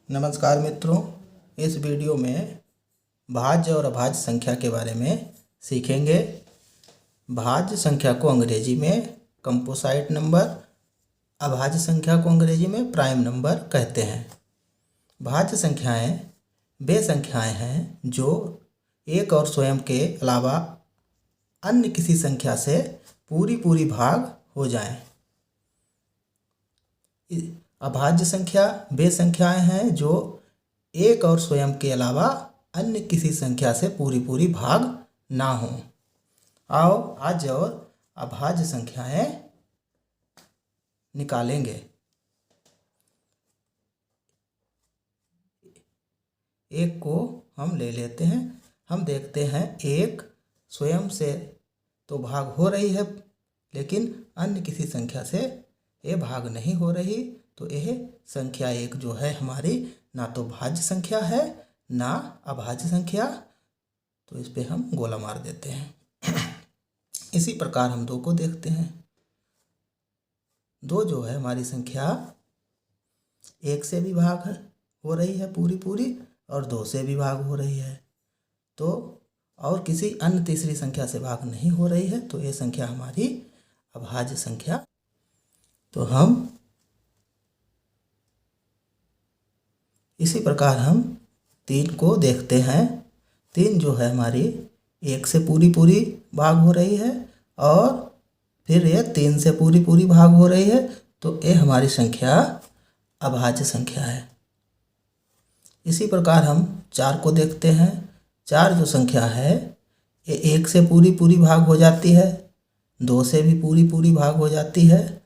नमस्कार मित्रों, इस वीडियो में भाज्य और अभाज्य संख्या के बारे में सीखेंगे। भाज्य संख्या को अंग्रेजी में कंपोसाइट नंबर, अभाज्य संख्या को अंग्रेजी में प्राइम नंबर कहते हैं। भाज्य संख्याएं वे संख्याएं हैं जो एक और स्वयं के अलावा अन्य किसी संख्या से पूरी भाग हो जाएं। अभाज्य संख्या वे संख्याएं हैं जो एक और स्वयं के अलावा अन्य किसी संख्या से पूरी भाग ना हो। आओ भाज्य और अभाज्य संख्याएं निकालेंगे। एक को हम ले लेते हैं। हम देखते हैं एक स्वयं से तो भाग हो रही है, लेकिन अन्य किसी संख्या से ये भाग नहीं हो रही। तो यह संख्या एक जो है हमारी ना तो भाज्य संख्या है ना अभाज्य संख्या। तो इस पे हम गोला मार देते हैं। इसी प्रकार हम दो को देखते हैं। दो जो है हमारी संख्या एक से भी भाग हो रही है पूरी और दो से भी भाग हो रही है। तो और किसी अन्य तीसरी संख्या से भाग नहीं हो रही है। तो ये संख्या हमारी अभाज्य संख्या। तो हम इसी प्रकार हम तीन को देखते हैं। तीन जो है हमारी एक से पूरी भाग हो रही है और फिर ये तीन से पूरी भाग हो रही है। तो ये हमारी संख्या अभाज्य संख्या है। इसी प्रकार हम चार को देखते हैं। चार जो संख्या है ये एक से पूरी भाग हो जाती है, दो से भी पूरी भाग हो जाती है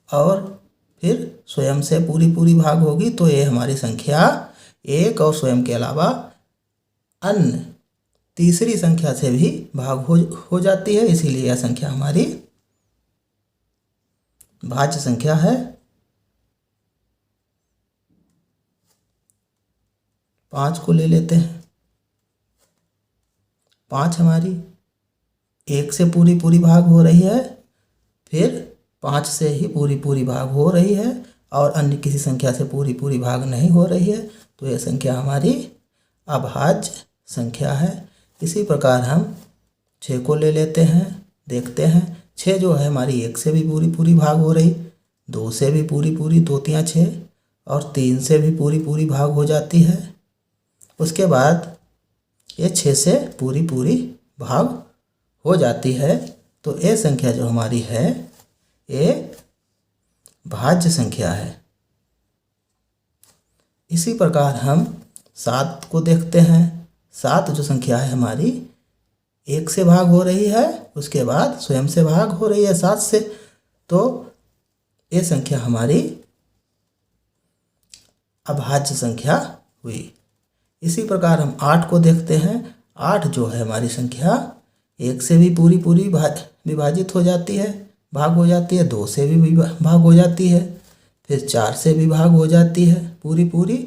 और फिर स्वयं से पूरी भाग होगी। तो ये हमारी संख्या एक और स्वयं के अलावा अन्य तीसरी संख्या से भी भाग हो जाती है। इसीलिए यह संख्या हमारी भाज्य संख्या है। पाँच को ले लेते हैं। पाँच हमारी एक से पूरी भाग हो रही है, फिर पाँच से ही पूरी भाग हो रही है और अन्य किसी संख्या से पूरी भाग नहीं हो रही है। तो यह संख्या हमारी अभाज्य संख्या है। इसी प्रकार हम छः को ले लेते हैं। देखते हैं छः जो है हमारी एक से भी पूरी भाग हो रही, दो से भी पूरी दो तियाँ छः और तीन से भी पूरी भाग हो जाती है। उसके बाद ये छः से पूरी भाग हो जाती है। तो ये संख्या जो हमारी है ये भाज्य संख्या है। इसी प्रकार हम सात को देखते हैं। सात जो संख्या है हमारी एक से भाग हो रही है, उसके बाद स्वयं से भाग हो रही है सात से। तो ये संख्या हमारी अभाज्य संख्या हुई। इसी प्रकार हम आठ को देखते हैं। आठ जो है हमारी संख्या एक से भी पूरी विभाजित हो जाती है, भाग हो जाती है, दो से भी भाग हो जाती है, फिर चार से भी भाग हो जाती है पूरी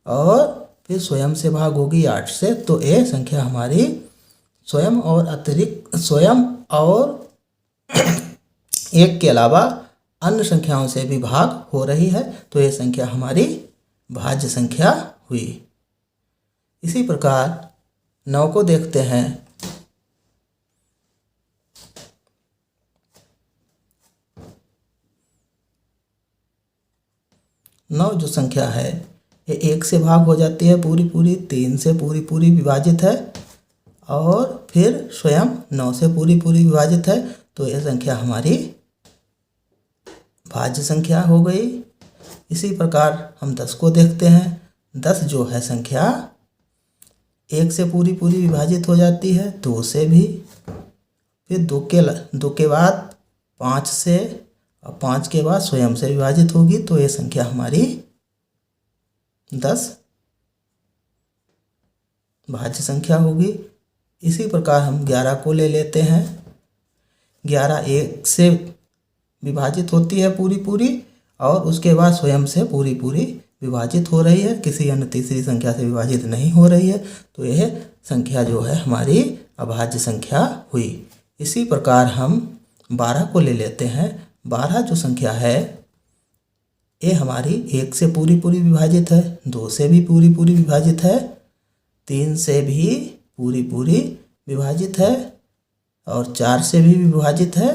और फिर स्वयं से भाग होगी आठ से। तो ये संख्या हमारी स्वयं और अतिरिक्त स्वयं और एक के अलावा अन्य संख्याओं से भी भाग हो रही है। तो ये संख्या हमारी भाज्य संख्या हुई। इसी प्रकार नौ को देखते हैं। नौ जो संख्या है ये एक से भाग हो जाती है पूरी, तीन से पूरी विभाजित है और फिर स्वयं नौ से पूरी विभाजित है। तो यह संख्या हमारी भाज्य संख्या हो गई। इसी प्रकार हम 10 को देखते हैं। 10 जो है संख्या एक से पूरी विभाजित हो जाती है, दो से भी, फिर दो के बाद पाँच से और पाँच के बाद स्वयं से विभाजित होगी। तो ये संख्या हमारी 10 भाज्य संख्या होगी। इसी प्रकार हम 11 को ले लेते हैं। 11 एक से विभाजित होती है पूरी और उसके बाद स्वयं से पूरी विभाजित हो रही है, किसी अन्य तीसरी संख्या से विभाजित नहीं हो रही है। तो यह संख्या जो है हमारी अभाज्य संख्या हुई। इसी प्रकार हम 12 को ले लेते हैं। 12 जो संख्या है ये हमारी 1 से पूरी पूरी विभाजित है, 2 से भी पूरी पूरी विभाजित है, 3 से भी पूरी पूरी विभाजित है और 4 से भी विभाजित है।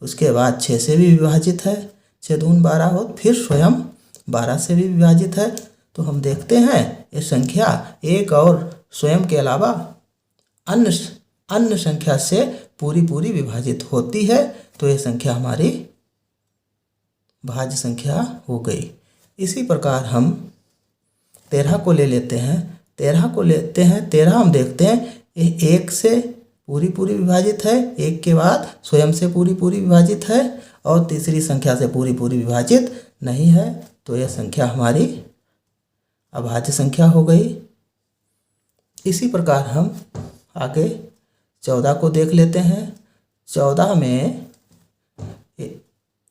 उसके बाद 6 से भी विभाजित है, 6 दून 12 हो, फिर स्वयं 12 से भी विभाजित है। तो हम देखते हैं ये संख्या 1 और स्वयं के अलावा अन्य संख्या से पूरी पूरी विभाजित होती है। तो ये संख्या हमारी भाज्य संख्या हो गई। इसी प्रकार हम 13 को ले लेते हैं। 13 हम देखते हैं ये 1 से पूरी पूरी विभाजित है, 1 के बाद स्वयं से पूरी पूरी विभाजित है और तीसरी संख्या से पूरी पूरी विभाजित नहीं है। तो यह संख्या हमारी अभाज्य संख्या हो गई। इसी प्रकार हम आगे 14 को देख लेते हैं। 14 में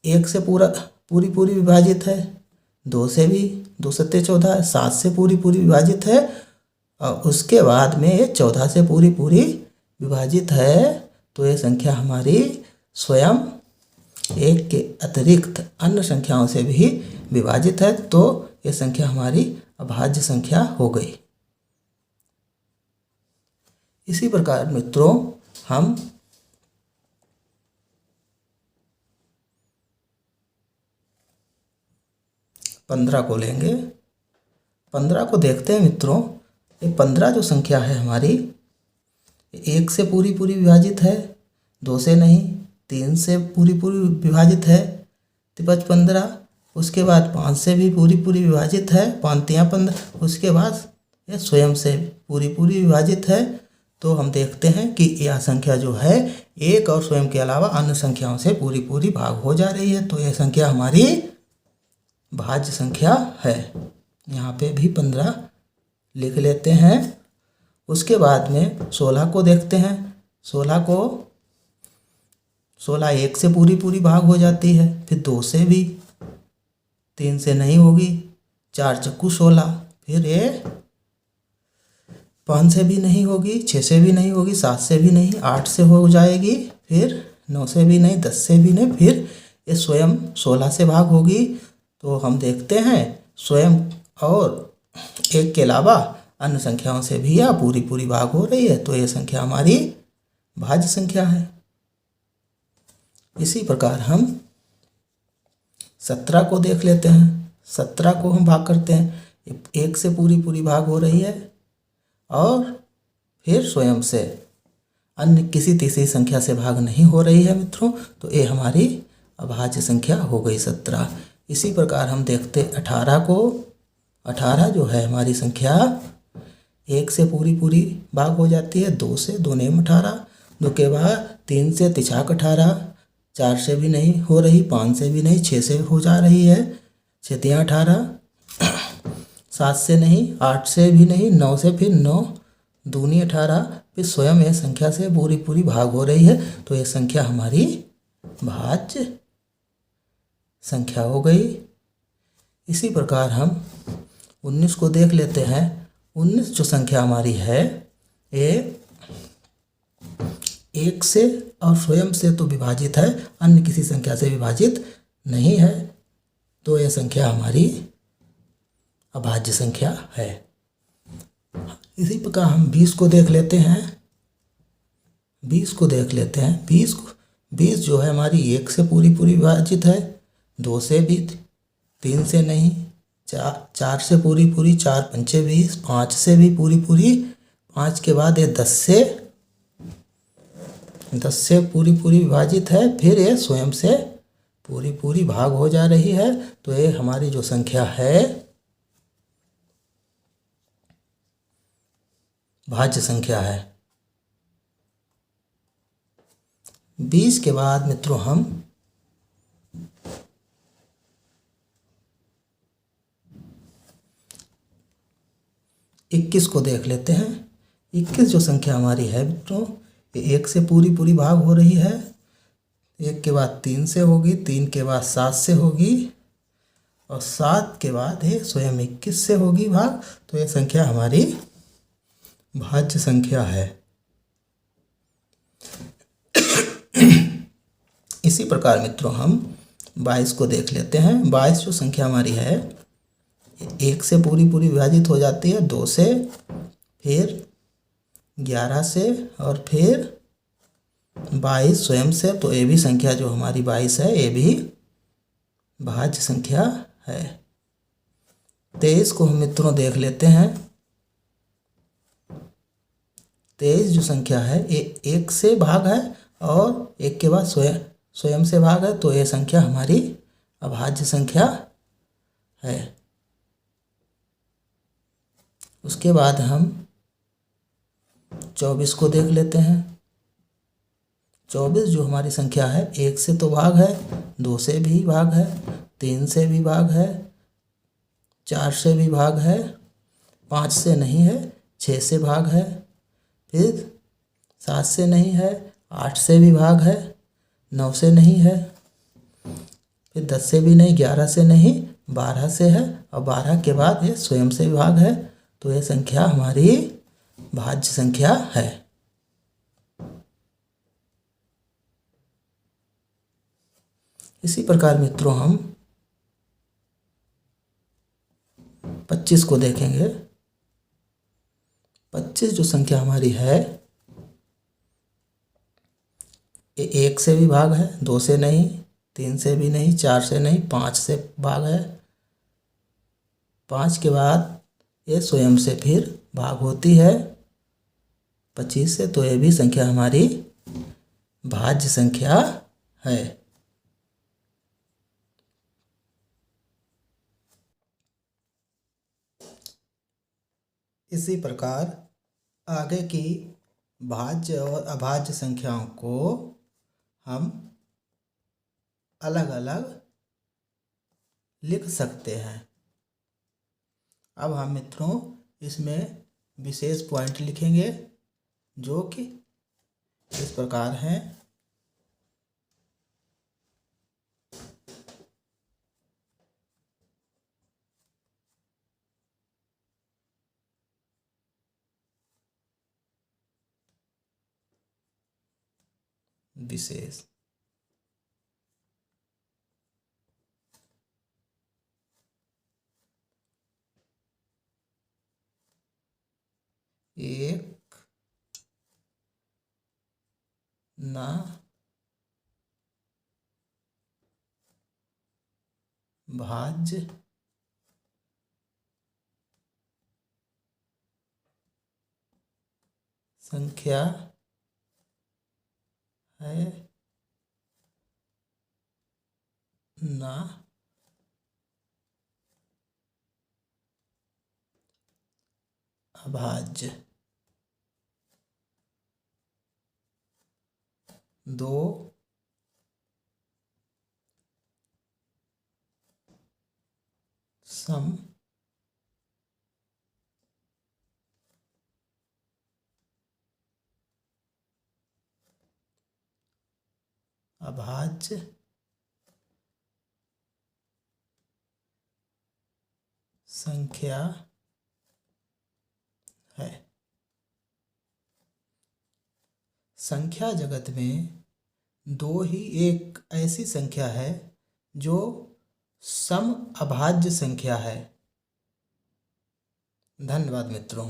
1 से पूरी पूरी विभाजित है, 2 से भी, 2 सत्ते 14, 7 से पूरी पूरी विभाजित है और उसके बाद में ये 14 से पूरी पूरी विभाजित है। तो ये संख्या हमारी स्वयं 1 के अतिरिक्त अन्य संख्याओं से भी विभाजित है। तो ये संख्या हमारी अभाज्य संख्या हो गई। इसी प्रकार मित्रों हम 15 को लेंगे। 15 को देखते हैं मित्रों। ये 15 जो संख्या है हमारी 1 से पूरी पूरी विभाजित है, 2 से नहीं, 3 से पूरी पूरी विभाजित है, 15। उसके बाद 5 से भी पूरी पूरी विभाजित है, 5 तियां 15। उसके बाद यह स्वयं से पूरी पूरी विभाजित है। तो हम देखते हैं कि यह संख्या जो है 1 और स्वयं के अलावा अन्य संख्याओं से पूरी पूरी भाग हो जा रही है। तो यह संख्या हमारी भाज्य संख्या है। यहाँ पे भी 15 लिख लेते हैं। उसके बाद में 16 को देखते हैं। 16 1 से पूरी पूरी भाग हो जाती है, फिर 2 से भी, 3 से नहीं होगी, 4 चक्कू 16, फिर ये 5 से भी नहीं होगी, 6 से भी नहीं होगी, 7 से भी नहीं, 8 से हो जाएगी, फिर 9 से भी नहीं, 10 से भी नहीं, फिर ये स्वयं 16 से भाग होगी। तो हम देखते हैं स्वयं और 1 के अलावा अन्य संख्याओं से भी यह पूरी पूरी भाग हो रही है। तो ये संख्या हमारी भाज्य संख्या है। इसी प्रकार हम 17 को देख लेते हैं। 17 को हम भाग करते हैं। 1 से पूरी पूरी भाग हो रही है और फिर स्वयं से अन्य किसी तीसरी संख्या से भाग नहीं हो रही है मित्रों। तो ये हमारी अभाज्य संख्या हो गई 17। इसी प्रकार हम देखते 18 को। 18 जो है हमारी संख्या 1 से पूरी पूरी भाग हो जाती है, 2 से, 2 नेम 18, 2 के बाद 3 से तिछाक 18, 4 से भी नहीं हो रही, 5 से भी नहीं, 6 से हो जा रही है, 6 तियां 18, 7 से नहीं, 8 से भी नहीं, 9 से, फिर 9 दूनी 18, फिर स्वयं यह संख्या से पूरी पूरी भाग हो रही है। तो यह संख्या हमारी भाज्य संख्या हो गई। इसी प्रकार हम 19 को देख लेते हैं। 19 जो संख्या हमारी है ये 1 से और स्वयं से तो विभाजित है, अन्य किसी संख्या से विभाजित नहीं है। तो यह संख्या हमारी अभाज्य संख्या है। इसी प्रकार हम 20 को देख लेते हैं। 20 को देख लेते हैं। 20 जो है हमारी 1 से पूरी पूरी विभाजित है, 2 से भी, 3 से नहीं, 4 से पूरी पूरी, 4 पंचे 20, 5 से भी पूरी पूरी, 5 के बाद ये 10 से पूरी पूरी विभाजित है, फिर ये स्वयं से पूरी पूरी भाग हो जा रही है। तो ये हमारी जो संख्या है भाज्य संख्या है। 20 के बाद मित्रों हम 21 को देख लेते हैं। 21 जो संख्या हमारी है मित्रों 1 से पूरी पूरी भाग हो रही है, 1 के बाद 3 से होगी, 3 के बाद 7 से होगी और 7 के बाद है स्वयं 21 से होगी भाग। तो यह संख्या हमारी भाज्य संख्या है। इसी प्रकार मित्रों हम 22 को देख लेते हैं। 22 जो संख्या हमारी है 1 से पूरी पूरी विभाजित हो जाती है, 2 से, फिर 11 से और फिर 22 स्वयं से। तो ये भी संख्या जो हमारी 22 है ये भी भाज्य संख्या है। 23 को हम मित्रों देख लेते हैं। 23 जो संख्या है ये 1 से भाग है और 1 के बाद स्वयं से भाग है, तो ये संख्या हमारी अभाज्य संख्या है। उसके बाद हम 24 को देख लेते हैं। 24 जो हमारी संख्या है 1 से तो भाग है, 2 से भी भाग है, 3 से भी भाग है, 4 से भी भाग है, 5 से नहीं है, 6 से भाग है, फिर 7 से नहीं है, 8 से भी भाग है, 9 से नहीं है, फिर 10 से भी नहीं, 11 से नहीं, 12 से है और 12 के बाद ये स्वयं से भाग है। तो ये संख्या हमारी भाज्य संख्या है। इसी प्रकार मित्रों हम 25 को देखेंगे। 25 जो संख्या हमारी है ये 1 से भी भाग है, 2 से नहीं, 3 से भी नहीं, 4 से नहीं, 5 से भाग है। 5 के बाद ये स्वयं से फिर भाग होती है 25 से, तो ये भी संख्या हमारी भाज्य संख्या है। इसी प्रकार आगे की भाज्य और अभाज्य संख्याओं को हम अलग अलग लिख सकते हैं। अब हम मित्रों इसमें विशेष पॉइंट लिखेंगे जो कि इस प्रकार हैं। विशेष एक ना भाज्य संख्या है ना अभाज्य। 2 सम अभाज्य संख्या है। संख्या जगत में 2 ही एक ऐसी संख्या है जो सम अभाज्य संख्या है। धन्यवाद मित्रों।